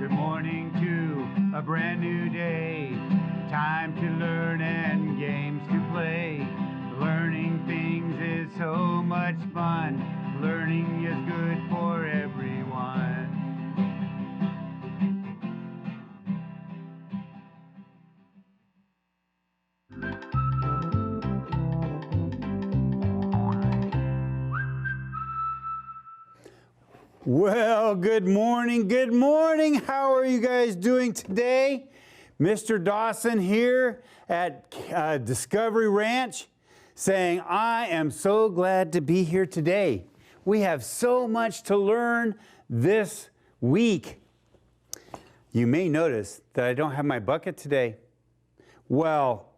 Good morning to a brand new day. Time to learn and games to play. Learning things is so much fun. Learning is good for everyone. Well, good morning, good morning. How are you guys doing today? Mr. Dawson here at Discovery Ranch saying, I am so glad to be here today. We have so much to learn this week. You may notice that I don't have my bucket today. Well,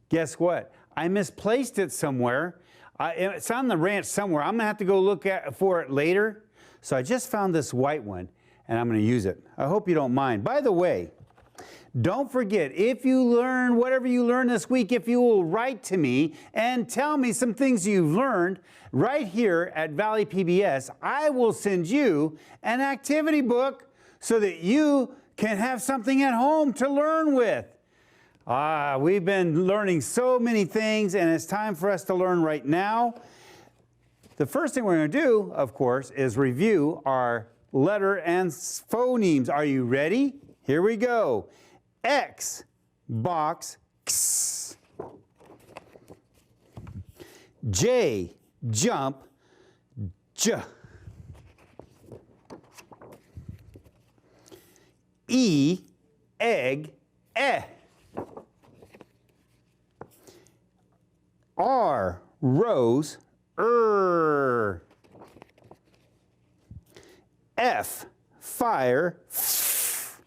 guess what? I misplaced it somewhere. It's on the ranch somewhere. I'm gonna have to go look for it later. So I just found this white one, and I'm going to use it. I hope you don't mind. By the way, don't forget, if you learn whatever you learn this week, if you will write to me and tell me some things you've learned right here at Valley PBS, I will send you an activity book so that you can have something at home to learn with. We've been learning so many things, and it's time for us to learn right now. The first thing we're going to do, of course, is review our letter and phonemes. Are you ready? Here we go. X, box, X. J, jump, J. E, egg, eh. R, rose, F, fire, F.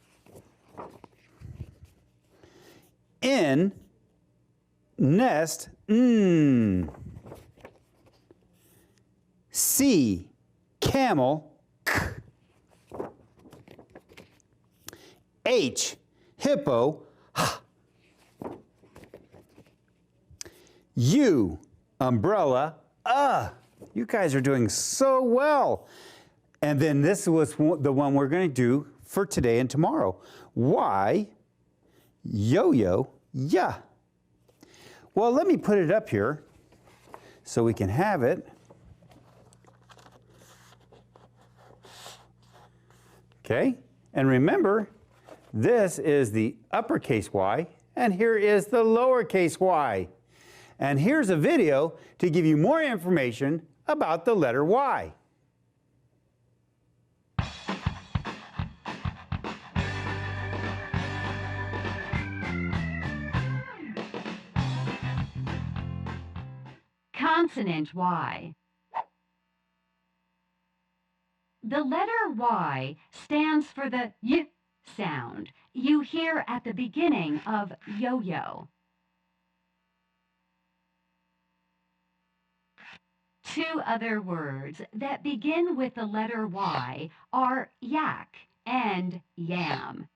N, nest, N. C, camel, K. H, hippo, H. U, umbrella, you guys are doing so well. And then this was the one we're going to do for today and tomorrow. Y, yo-yo, yeah. Well, let me put it up here so we can have it. Okay, and remember, this is the uppercase Y, and here is the lowercase y. And here's a video to give you more information about the letter Y. Consonant Y. The letter Y stands for the Y sound you hear at the beginning of yo-yo. Two other words that begin with the letter Y are yak and yam.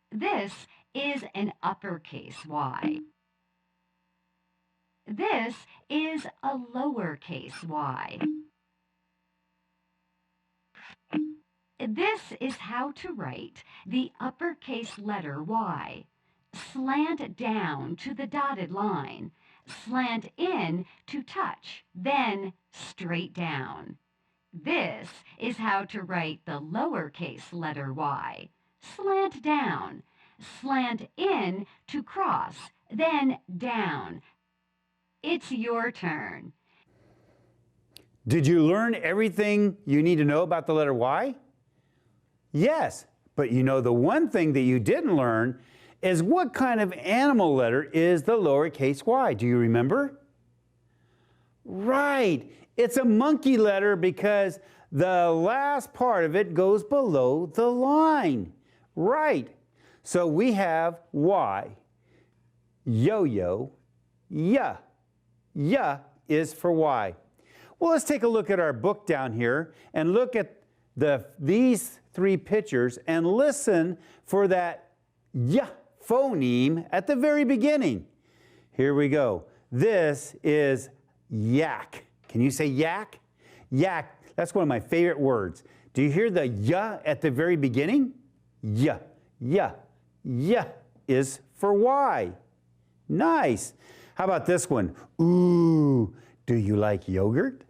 This is an uppercase Y. This is a lowercase y. This is how to write the uppercase letter Y. Slant down to the dotted line, slant in to touch, then straight down. This is how to write the lowercase letter Y. Slant down, slant in to cross, then down. It's your turn. Did you learn everything you need to know about the letter Y? Yes, but you know the one thing that you didn't learn is what kind of animal letter is the lowercase y. Do you remember? Right, it's a monkey letter because the last part of it goes below the line. Right, so we have Y, yo-yo, ya. Ya is for Y. Well, let's take a look at our book down here and look at these three pictures and listen for that Y phoneme at the very beginning. Here we go. This is yak. Can you say yak? Yak. That's one of my favorite words. Do you hear the ya at the very beginning? Ya, ya, ya is for why. Nice. How about this one? Ooh, do you like yogurt?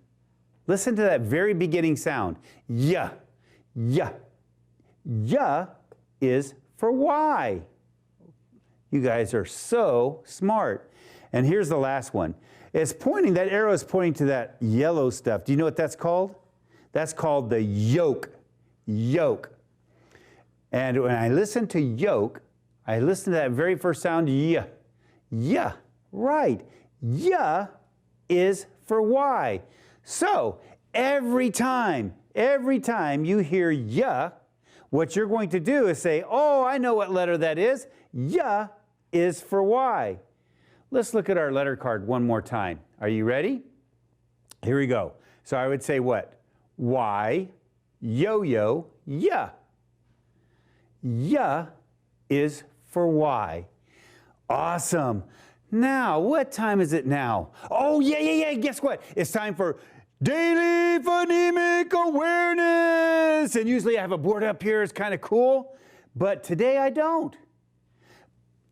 Listen to that very beginning sound. Ya, ya. Ya is for why. You guys are so smart. And here's the last one. It's pointing, that arrow is pointing to that yellow stuff. Do you know what that's called? That's called the yolk. Yolk. And when I listen to yolk, I listen to that very first sound, ya. Ya, right. Ya is for why. So every time you hear ya, what you're going to do is say, oh, I know what letter that is. Ya is for why. Let's look at our letter card one more time. Are you ready? Here we go. So I would say what? Y, yo-yo, ya. Ya is for why. Awesome. Now, what time is it now? Oh, yeah. Guess what? It's time for Daily Phonemic Awareness. And usually I have a board up here. It's kind of cool. But today I don't.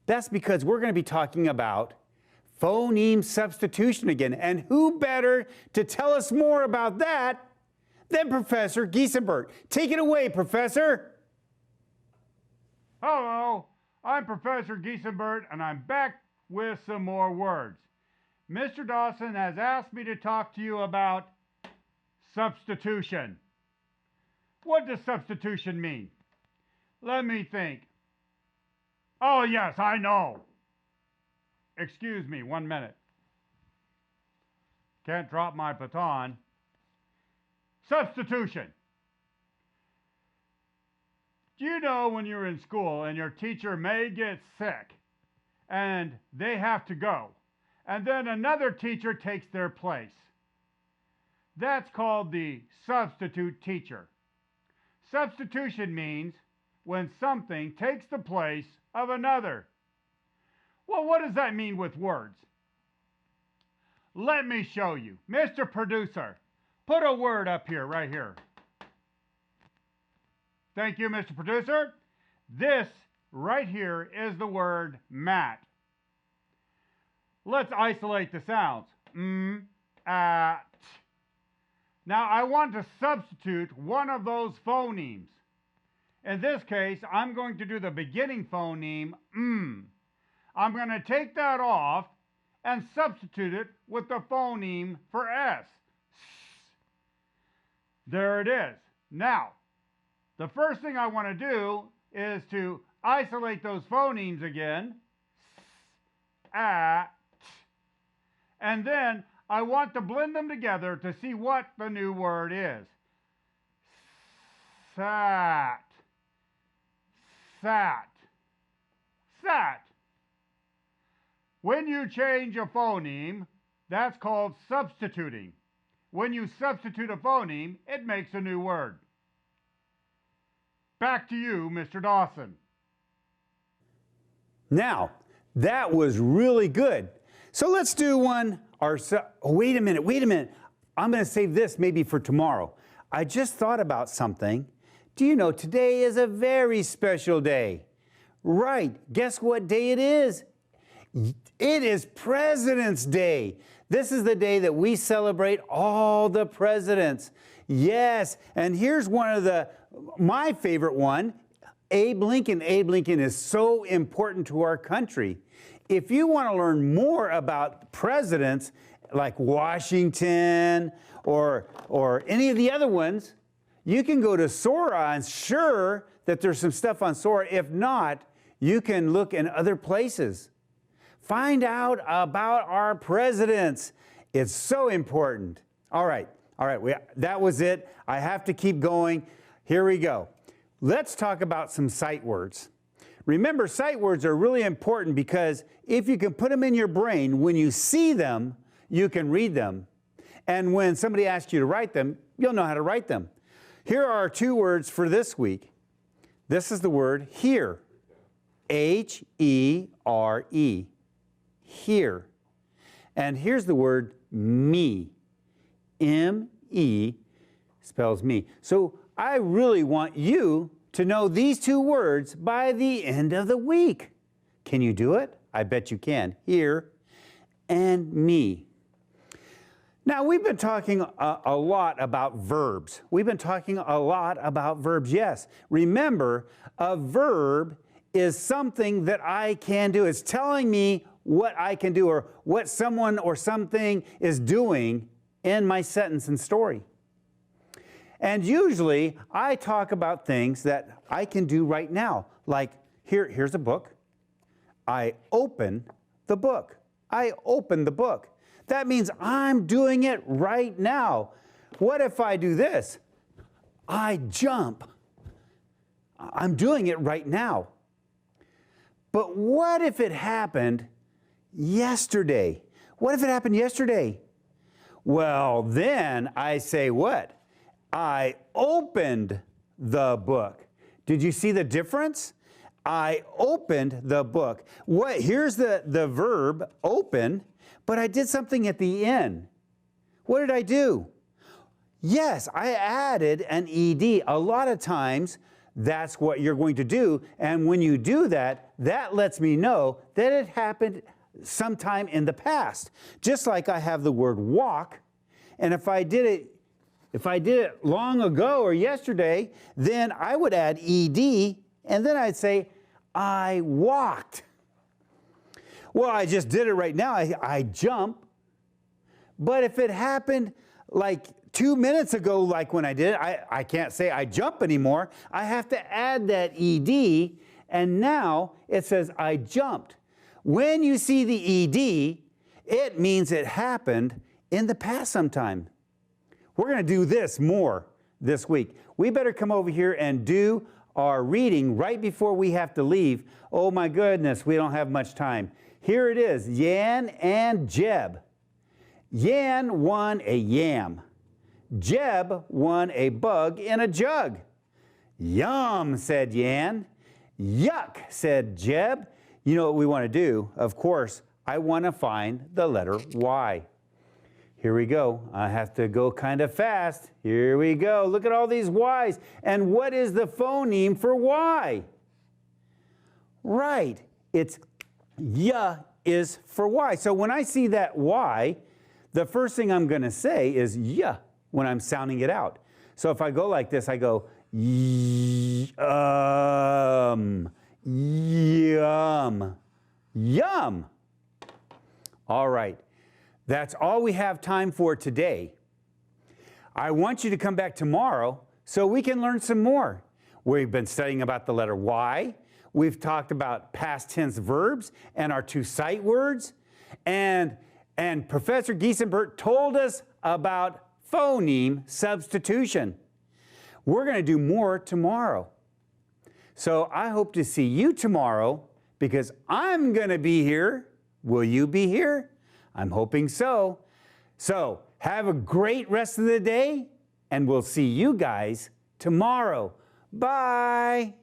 That's because we're going to be talking about phoneme substitution again. And who better to tell us more about that than Professor Giesenberg? Take it away, Professor. Hello, I'm Professor Giesenberg, and I'm back with some more words. Mr. Dawson has asked me to talk to you about substitution. What does substitution mean? Let me think. Oh, yes, I know. Excuse me, 1 minute. Can't drop my baton. Substitution. Do you know when you're in school and your teacher may get sick and they have to go, and then another teacher takes their place? That's called the substitute teacher. Substitution means when something takes the place of another. Well, what does that mean with words? Let me show you. Mr. Producer, put a word up here, right here. Thank you, Mr. Producer. This right here is the word mat. Let's isolate the sounds. At. Now I want to substitute one of those phonemes. In this case, I'm going to do the beginning phoneme, I'm going to take that off and substitute it with the phoneme for S. There it is. Now, the first thing I want to do is to isolate those phonemes again. At. And then I want to blend them together to see what the new word is. Sat. Sat. Sat. When you change a phoneme, that's called substituting. When you substitute a phoneme, it makes a new word. Back to you, Mr. Dawson. Now, that was really good. So let's do one. Wait a minute. I'm going to save this maybe for tomorrow. I just thought about something. Do you know today is a very special day? Right. Guess what day it is? It is President's Day. This is the day that we celebrate all the presidents. Yes, and here's one of my favorite one, Abe Lincoln. Abe Lincoln is so important to our country. If you want to learn more about presidents like Washington or any of the other ones, you can go to Sora. I'm sure that there's some stuff on Sora. If not, you can look in other places. Find out about our presidents. It's so important. All right, that was it. I have to keep going. Here we go. Let's talk about some sight words. Remember, sight words are really important because if you can put them in your brain, when you see them, you can read them. And when somebody asks you to write them, you'll know how to write them. Here are our 2 words for this week. This is the word hear. H-E-R-E. Hear. And here's the word me. M-E. spells me. So I really want you to know these two words by the end of the week. Can you do it? I bet you can. Here and me. Now, we've been talking a lot about verbs. We've been talking a lot about verbs, yes. Remember, a verb is something that I can do. It's telling me what I can do or what someone or something is doing in my sentence and story. And usually, I talk about things that I can do right now. Like, here's a book. I open the book. I open the book. That means I'm doing it right now. What if I do this? I jump. I'm doing it right now. But what if it happened yesterday? What if it happened yesterday? Well, then I say what? I opened the book. Did you see the difference? I opened the book. Here's the verb, open, but I did something at the end. What did I do? Yes, I added an ED. A lot of times, that's what you're going to do. And when you do that, that lets me know that it happened sometime in the past. Just like I have the word walk, and if I did it long ago or yesterday, then I would add ED, and then I'd say, I walked. Well, I just did it right now. I jump. But if it happened like 2 minutes ago, like when I did it, I can't say I jump anymore. I have to add that ED, and now it says I jumped. When you see the ED, it means it happened in the past sometime. We're going to do this more this week. We better come over here and do our reading right before we have to leave. Oh my goodness, we don't have much time. Here it is, Yan and Jeb. Yan won a yam. Jeb won a bug in a jug. Yum, said Yan. Yuck, said Jeb. You know what we want to do? Of course, I want to find the letter Y. Here we go. I have to go kind of fast. Here we go. Look at all these Y's. And what is the phoneme for Y? Right. It's Y is for Y. So when I see that Y, the first thing I'm going to say is Y when I'm sounding it out. So if I go like this, I go yum, yum, yum. All right. That's all we have time for today. I want you to come back tomorrow so we can learn some more. We've been studying about the letter Y. We've talked about past tense verbs and our two sight words. And Professor Giesenbert told us about phoneme substitution. We're going to do more tomorrow. So I hope to see you tomorrow because I'm going to be here. Will you be here? I'm hoping so. So have a great rest of the day, and we'll see you guys tomorrow. Bye.